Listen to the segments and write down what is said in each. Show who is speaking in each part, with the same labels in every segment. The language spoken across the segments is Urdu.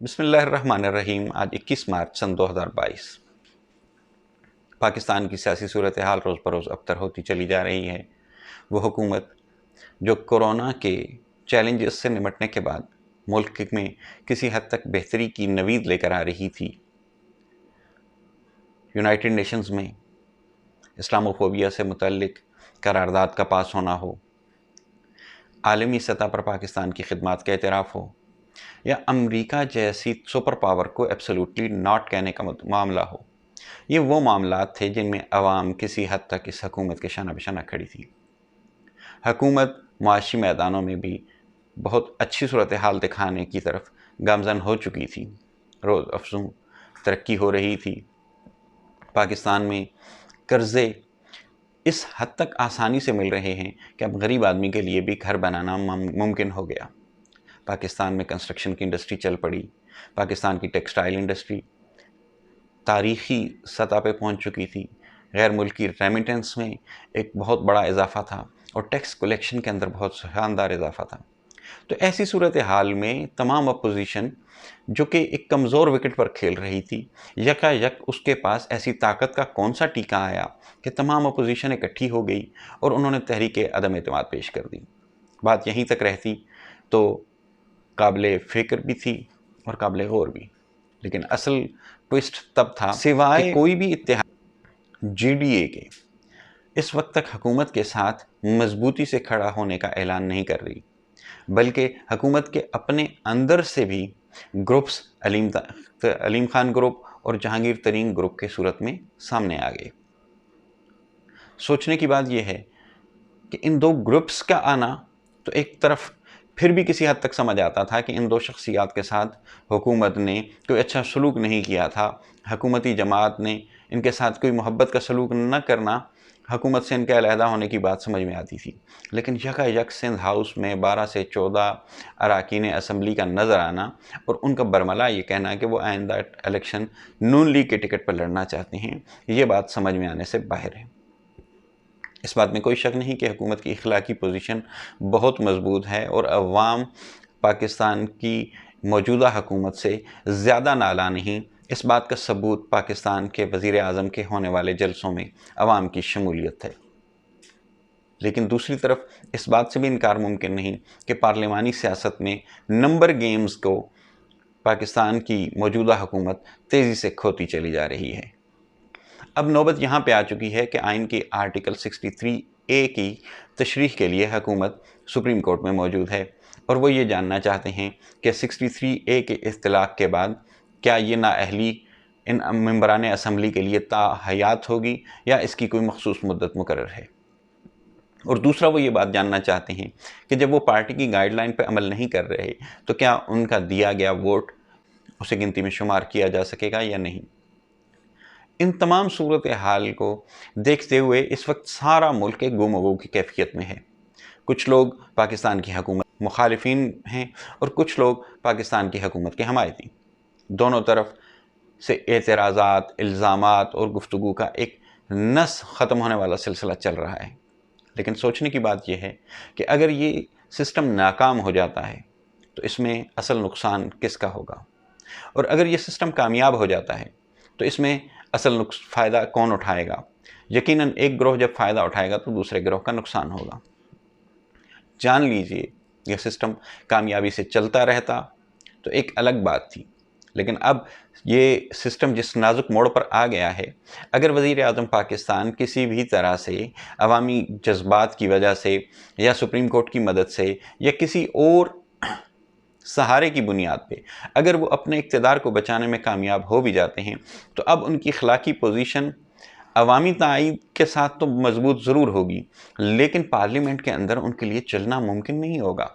Speaker 1: بسم اللہ الرحمن الرحیم۔ آج 21 مارچ سن 2022۔ پاکستان کی سیاسی صورتحال روز بروز ابتر ہوتی چلی جا رہی ہے۔ وہ حکومت جو کورونا کے چیلنجز سے نمٹنے کے بعد ملک میں کسی حد تک بہتری کی نوید لے کر آ رہی تھی، یونائٹڈ نیشنز میں اسلاموفوبیا سے متعلق قرارداد کا پاس ہونا ہو، عالمی سطح پر پاکستان کی خدمات کا اعتراف ہو، یا امریکہ جیسی سپر پاور کو ایبسولوٹلی ناٹ کہنے کا معاملہ ہو، یہ وہ معاملات تھے جن میں عوام کسی حد تک اس حکومت کے شانہ بشانہ کھڑی تھی۔ حکومت معاشی میدانوں میں بھی بہت اچھی صورتحال دکھانے کی طرف گامزن ہو چکی تھی، روز افزوں ترقی ہو رہی تھی۔ پاکستان میں قرضے اس حد تک آسانی سے مل رہے ہیں کہ اب غریب آدمی کے لیے بھی گھر بنانا ممکن ہو گیا۔ پاکستان میں کنسٹرکشن کی انڈسٹری چل پڑی، پاکستان کی ٹیکسٹائل انڈسٹری تاریخی سطح پہ پہنچ چکی تھی، غیر ملکی ریمیٹنس میں ایک بہت بڑا اضافہ تھا اور ٹیکس کلیکشن کے اندر بہت شاندار اضافہ تھا۔ تو ایسی صورتحال میں تمام اپوزیشن جو کہ ایک کمزور وکٹ پر کھیل رہی تھی، یکا یک اس کے پاس ایسی طاقت کا کون سا ٹیکہ آیا کہ تمام اپوزیشن اکٹھی ہو گئی اور انہوں نے تحریک عدم اعتماد پیش کر دی۔ بات یہیں تک رہتی تو قابل فکر بھی تھی اور قابل غور بھی، لیکن اصل ٹوسٹ تب تھا سوائے کوئی بھی اتحاد جی ڈی اے کے اس وقت تک حکومت کے ساتھ مضبوطی سے کھڑا ہونے کا اعلان نہیں کر رہی، بلکہ حکومت کے اپنے اندر سے بھی گروپس علیم خان گروپ اور جہانگیر ترین گروپ کے صورت میں سامنے آ گئے۔ سوچنے کی بات یہ ہے کہ ان دو گروپس کا آنا تو ایک طرف پھر بھی کسی حد تک سمجھ آتا تھا کہ ان دو شخصیات کے ساتھ حکومت نے کوئی اچھا سلوک نہیں کیا تھا، حکومتی جماعت نے ان کے ساتھ کوئی محبت کا سلوک نہ کرنا، حکومت سے ان کے علیحدہ ہونے کی بات سمجھ میں آتی تھی۔ لیکن یکا یک سندھ ہاؤس میں 12 سے 14 اراکین اسمبلی کا نظر آنا اور ان کا برملا یہ کہنا کہ وہ آئندہ الیکشن نون لیگ کے ٹکٹ پر لڑنا چاہتے ہیں، یہ بات سمجھ میں آنے سے باہر ہے۔ اس بات میں کوئی شک نہیں کہ حکومت کی اخلاقی پوزیشن بہت مضبوط ہے اور عوام پاکستان کی موجودہ حکومت سے زیادہ نالاں نہیں۔ اس بات کا ثبوت پاکستان کے وزیر اعظم کے ہونے والے جلسوں میں عوام کی شمولیت ہے۔ لیکن دوسری طرف اس بات سے بھی انکار ممکن نہیں کہ پارلیمانی سیاست میں نمبر گیمز کو پاکستان کی موجودہ حکومت تیزی سے کھوتی چلی جا رہی ہے۔ اب نوبت یہاں پہ آ چکی ہے کہ آئین کی آرٹیکل 63A کی تشریح کے لیے حکومت سپریم کورٹ میں موجود ہے اور وہ یہ جاننا چاہتے ہیں کہ 63A کے اطلاق کے بعد کیا یہ نااہلی ان ممبران اسمبلی کے لیے تا حیات ہوگی یا اس کی کوئی مخصوص مدت مقرر ہے۔ اور دوسرا وہ یہ بات جاننا چاہتے ہیں کہ جب وہ پارٹی کی گائیڈ لائن پہ عمل نہیں کر رہے تو کیا ان کا دیا گیا ووٹ اسے گنتی میں شمار کیا جا سکے گا یا نہیں۔ ان تمام صورتحال کو دیکھتے ہوئے اس وقت سارا ملک ایک گم و گو کی کیفیت میں ہے۔ کچھ لوگ پاکستان کی حکومت مخالفین ہیں اور کچھ لوگ پاکستان کی حکومت کے حمایتی۔ دونوں طرف سے اعتراضات، الزامات اور گفتگو کا ایک نس ختم ہونے والا سلسلہ چل رہا ہے۔ لیکن سوچنے کی بات یہ ہے کہ اگر یہ سسٹم ناکام ہو جاتا ہے تو اس میں اصل نقصان کس کا ہوگا، اور اگر یہ سسٹم کامیاب ہو جاتا ہے تو اس میں اصل فائدہ کون اٹھائے گا۔ یقیناً ایک گروہ جب فائدہ اٹھائے گا تو دوسرے گروہ کا نقصان ہوگا۔ جان لیجئے یہ سسٹم کامیابی سے چلتا رہتا تو ایک الگ بات تھی، لیکن اب یہ سسٹم جس نازک موڑ پر آ گیا ہے، اگر وزیر اعظم پاکستان کسی بھی طرح سے عوامی جذبات کی وجہ سے یا سپریم کورٹ کی مدد سے یا کسی اور سہارے کی بنیاد پہ اگر وہ اپنے اقتدار کو بچانے میں کامیاب ہو بھی جاتے ہیں تو اب ان کی اخلاقی پوزیشن عوامی تائید کے ساتھ تو مضبوط ضرور ہوگی، لیکن پارلیمنٹ کے اندر ان کے لیے چلنا ممکن نہیں ہوگا۔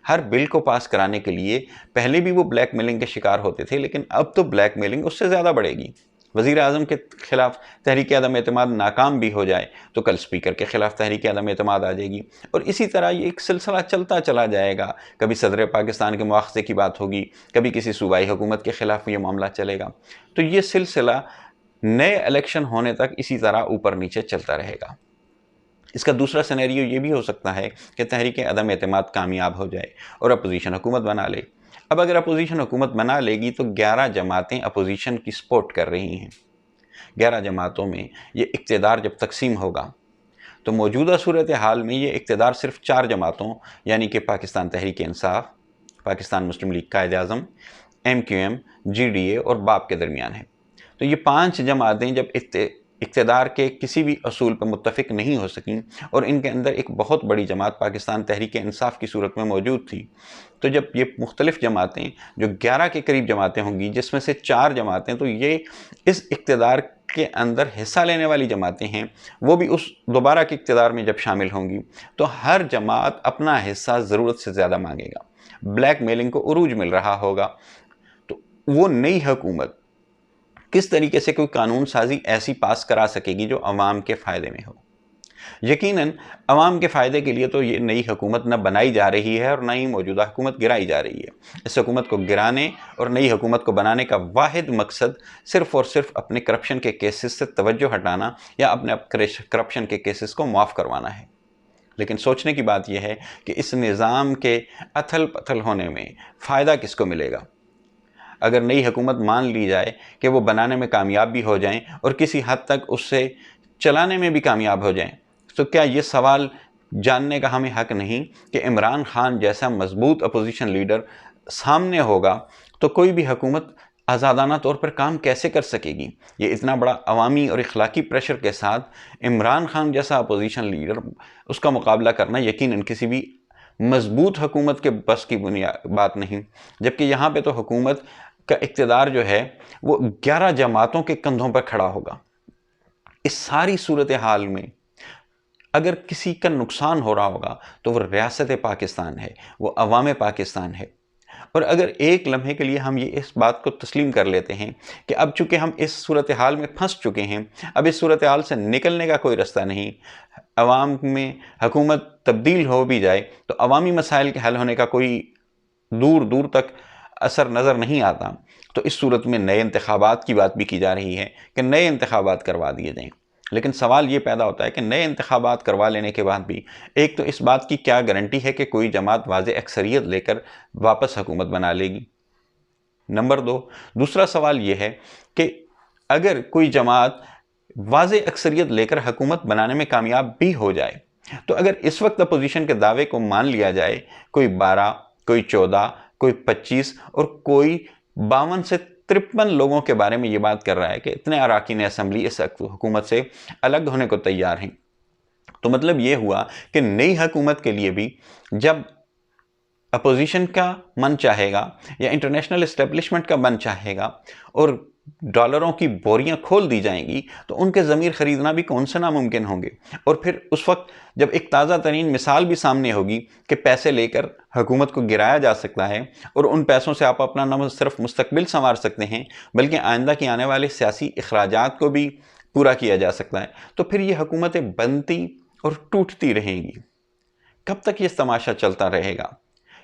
Speaker 1: ہر بل کو پاس کرانے کے لیے پہلے بھی وہ بلیک میلنگ کے شکار ہوتے تھے، لیکن اب تو بلیک میلنگ اس سے زیادہ بڑھے گی۔ وزیر اعظم کے خلاف تحریک عدم اعتماد ناکام بھی ہو جائے تو کل اسپیکر کے خلاف تحریک عدم اعتماد آ جائے گی، اور اسی طرح یہ ایک سلسلہ چلتا چلا جائے گا۔ کبھی صدر پاکستان کے مواخذے کی بات ہوگی، کبھی کسی صوبائی حکومت کے خلاف یہ معاملہ چلے گا، تو یہ سلسلہ نئے الیکشن ہونے تک اسی طرح اوپر نیچے چلتا رہے گا۔ اس کا دوسرا سینیریو یہ بھی ہو سکتا ہے کہ تحریک عدم اعتماد کامیاب ہو جائے اور اپوزیشن حکومت بنا لے۔ اب اگر اپوزیشن حکومت بنا لے گی تو 11 جماعتیں اپوزیشن کی سپورٹ کر رہی ہیں. 11 جماعتوں میں یہ اقتدار جب تقسیم ہوگا تو موجودہ صورتحال میں یہ اقتدار صرف 4 جماعتوں یعنی کہ پاکستان تحریک انصاف، پاکستان مسلم league Quaid Azam, MQM، GDA اور BAP کے درمیان ہے. تو یہ 5 جماعتیں جب اقتدار کے کسی بھی اصول پر متفق نہیں ہو سکیں اور ان کے اندر ایک بہت بڑی جماعت پاکستان تحریک انصاف کی صورت میں موجود تھی، تو جب یہ مختلف جماعتیں جو 11 کے قریب جماعتیں ہوں گی جس میں سے 4 جماعتیں تو یہ اس اقتدار کے اندر حصہ لینے والی جماعتیں ہیں، وہ بھی اس دوبارہ کے اقتدار میں جب شامل ہوں گی تو ہر جماعت اپنا حصہ ضرورت سے زیادہ مانگے گا. بلیک میلنگ کو عروج مل رہا ہوگا. تو وہ نئی حکومت کس طریقے سے کوئی قانون سازی ایسی پاس کرا سکے گی جو عوام کے فائدے میں ہو؟ یقیناً عوام کے فائدے کے لیے تو یہ نئی حکومت نہ بنائی جا رہی ہے اور نہ ہی موجودہ حکومت گرائی جا رہی ہے. اس حکومت کو گرانے اور نئی حکومت کو بنانے کا واحد مقصد صرف اور صرف اپنے کرپشن کے کیسز سے توجہ ہٹانا یا اپنے کرپشن کے کیسز کو معاف کروانا ہے. لیکن سوچنے کی بات یہ ہے کہ اس نظام کے اتھل پتھل ہونے میں فائدہ کس کو ملے گا؟ اگر نئی حکومت مان لی جائے کہ وہ بنانے میں کامیاب بھی ہو جائیں اور کسی حد تک اس سے چلانے میں بھی کامیاب ہو جائیں، تو کیا یہ سوال جاننے کا ہمیں حق نہیں کہ عمران خان جیسا مضبوط اپوزیشن لیڈر سامنے ہوگا تو کوئی بھی حکومت آزادانہ طور پر کام کیسے کر سکے گی؟ یہ اتنا بڑا عوامی اور اخلاقی پریشر کے ساتھ عمران خان جیسا اپوزیشن لیڈر، اس کا مقابلہ کرنا یقیناً کسی بھی مضبوط حکومت کے بس کی بات نہیں. جبکہ یہاں پہ تو حکومت کا اقتدار جو ہے وہ 11 جماعتوں کے کندھوں پر کھڑا ہوگا. اس ساری صورتحال میں اگر کسی کا نقصان ہو رہا ہوگا تو وہ ریاست پاکستان ہے، وہ عوام پاکستان ہے. اور اگر ایک لمحے کے لیے ہم یہ اس بات کو تسلیم کر لیتے ہیں کہ اب چونکہ ہم اس صورتحال میں پھنس چکے ہیں، اب اس صورتحال سے نکلنے کا کوئی رستہ نہیں، عوام میں حکومت تبدیل ہو بھی جائے تو عوامی مسائل کے حل ہونے کا کوئی دور دور تک اثر نظر نہیں آتا، تو اس صورت میں نئے انتخابات کی بات بھی کی جا رہی ہے کہ نئے انتخابات کروا دیے جائیں. لیکن سوال یہ پیدا ہوتا ہے کہ نئے انتخابات کروا لینے کے بعد بھی ایک تو اس بات کی کیا گارنٹی ہے کہ کوئی جماعت واضح اکثریت لے کر واپس حکومت بنا لے گی؟ نمبر 2، دوسرا سوال یہ ہے کہ اگر کوئی جماعت واضح اکثریت لے کر حکومت بنانے میں کامیاب بھی ہو جائے تو اگر اس وقت اپوزیشن کے دعوے کو مان لیا جائے، کوئی 12، کوئی 14، کوئی 25 اور کوئی 52 سے 53 لوگوں کے بارے میں یہ بات کر رہا ہے کہ اتنے اراکین اسمبلی اس حکومت سے الگ ہونے کو تیار ہیں، تو مطلب یہ ہوا کہ نئی حکومت کے لیے بھی جب اپوزیشن کا من چاہے گا یا انٹرنیشنل اسٹیبلشمنٹ کا من چاہے گا اور ڈالروں کی بوریاں کھول دی جائیں گی تو ان کے ضمیر خریدنا بھی کون سے ناممکن ہوں گے. اور پھر اس وقت جب ایک تازہ ترین مثال بھی سامنے ہوگی کہ پیسے لے کر حکومت کو گرایا جا سکتا ہے اور ان پیسوں سے آپ اپنا نہ صرف مستقبل سنوار سکتے ہیں بلکہ آئندہ کی آنے والے سیاسی اخراجات کو بھی پورا کیا جا سکتا ہے، تو پھر یہ حکومتیں بنتی اور ٹوٹتی رہیں گی. کب تک یہ تماشا چلتا رہے گا؟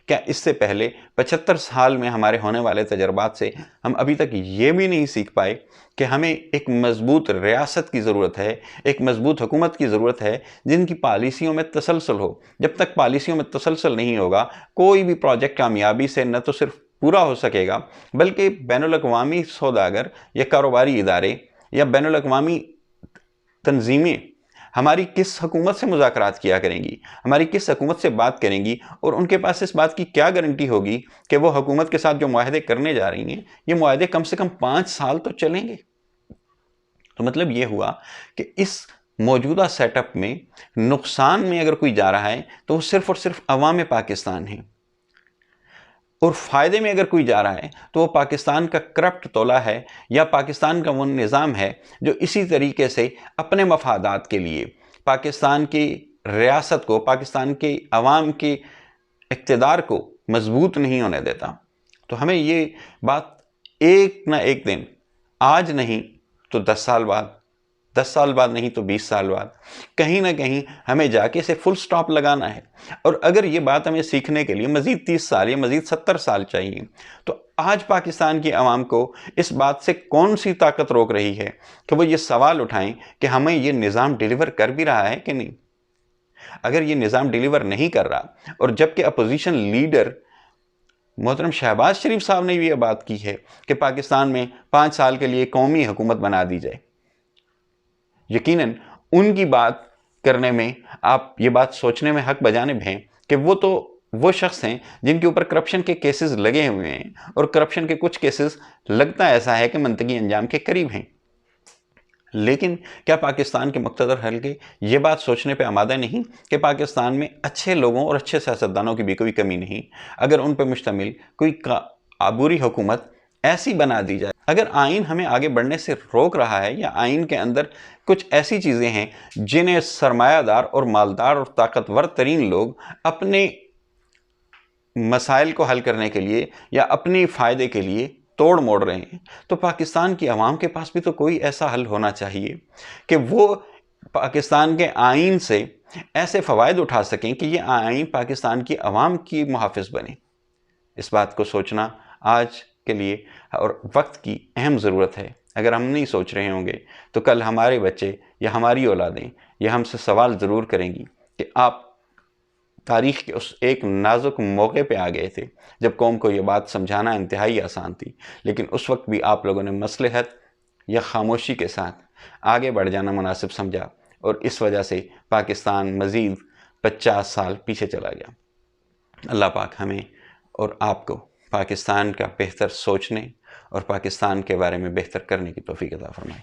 Speaker 1: کیا اس سے پہلے 75 سال میں ہمارے ہونے والے تجربات سے ہم ابھی تک یہ بھی نہیں سیکھ پائے کہ ہمیں ایک مضبوط ریاست کی ضرورت ہے، ایک مضبوط حکومت کی ضرورت ہے جن کی پالیسیوں میں تسلسل ہو؟ جب تک پالیسیوں میں تسلسل نہیں ہوگا کوئی بھی پروجیکٹ کامیابی سے نہ تو صرف پورا ہو سکے گا بلکہ بین الاقوامی سوداگر یا کاروباری ادارے یا بین الاقوامی تنظیمیں ہماری کس حکومت سے مذاکرات کیا کریں گی، ہماری کس حکومت سے بات کریں گی، اور ان کے پاس اس بات کی کیا گارنٹی ہوگی کہ وہ حکومت کے ساتھ جو معاہدے کرنے جا رہی ہیں یہ معاہدے کم سے کم 5 سال تو چلیں گے؟ تو مطلب یہ ہوا کہ اس موجودہ سیٹ اپ میں نقصان میں اگر کوئی جا رہا ہے تو وہ صرف اور صرف عوام پاکستان ہے، اور فائدے میں اگر کوئی جا رہا ہے تو وہ پاکستان کا کرپٹ تولا ہے یا پاکستان کا وہ نظام ہے جو اسی طریقے سے اپنے مفادات کے لیے پاکستان کی ریاست کو، پاکستان کے عوام کے اقتدار کو مضبوط نہیں ہونے دیتا. تو ہمیں یہ بات ایک نہ ایک دن، آج نہیں تو 10 سال بعد، 10 سال بعد نہیں تو 20 سال بعد کہیں نہ کہیں ہمیں جا کے اسے فل سٹاپ لگانا ہے. اور اگر یہ بات ہمیں سیکھنے کے لیے مزید 30 سال یا مزید 70 سال چاہیے تو آج پاکستان کی عوام کو اس بات سے کون سی طاقت روک رہی ہے کہ وہ یہ سوال اٹھائیں کہ ہمیں یہ نظام ڈیلیور کر بھی رہا ہے کہ نہیں؟ اگر یہ نظام ڈیلیور نہیں کر رہا اور جبکہ اپوزیشن لیڈر محترم شہباز شریف صاحب نے بھی یہ بات کی ہے کہ پاکستان میں 5 سال کے لیے قومی حکومت بنا دی جائے. یقیناً ان کی بات کرنے میں آپ یہ بات سوچنے میں حق بجانب ہیں کہ وہ شخص ہیں جن کے اوپر کرپشن کے کیسز لگے ہوئے ہیں، اور کرپشن کے کچھ کیسز لگتا ایسا ہے کہ منطقی انجام کے قریب ہیں. لیکن کیا پاکستان کے مقتدر حلقے یہ بات سوچنے پہ آمادہ نہیں کہ پاکستان میں اچھے لوگوں اور اچھے سیاستدانوں کی بھی کوئی کمی نہیں؟ اگر ان پہ مشتمل کوئی عبوری حکومت ایسی بنا دی جائے، اگر آئین ہمیں آگے بڑھنے سے روک رہا ہے، یا آئین کے اندر کچھ ایسی چیزیں ہیں جنہیں سرمایہ دار اور مالدار اور طاقتور ترین لوگ اپنے مسائل کو حل کرنے کے لیے یا اپنی فائدے کے لیے توڑ موڑ رہے ہیں، تو پاکستان کی عوام کے پاس بھی تو کوئی ایسا حل ہونا چاہیے کہ وہ پاکستان کے آئین سے ایسے فوائد اٹھا سکیں کہ یہ آئین پاکستان کی عوام کی محافظ بنے. اس بات کو سوچنا آج کے لیے اور وقت کی اہم ضرورت ہے. اگر ہم نہیں سوچ رہے ہوں گے تو کل ہمارے بچے یا ہماری اولادیں یہ ہم سے سوال ضرور کریں گی کہ آپ تاریخ کے اس ایک نازک موقع پہ آ گئے تھے جب قوم کو یہ بات سمجھانا انتہائی آسان تھی، لیکن اس وقت بھی آپ لوگوں نے مصلحت یا خاموشی کے ساتھ آگے بڑھ جانا مناسب سمجھا، اور اس وجہ سے پاکستان مزید 50 سال پیچھے چلا گیا. اللہ پاک ہمیں اور آپ کو پاکستان کا بہتر سوچنے اور پاکستان کے بارے میں بہتر کرنے کی توفیق عطا فرمائے.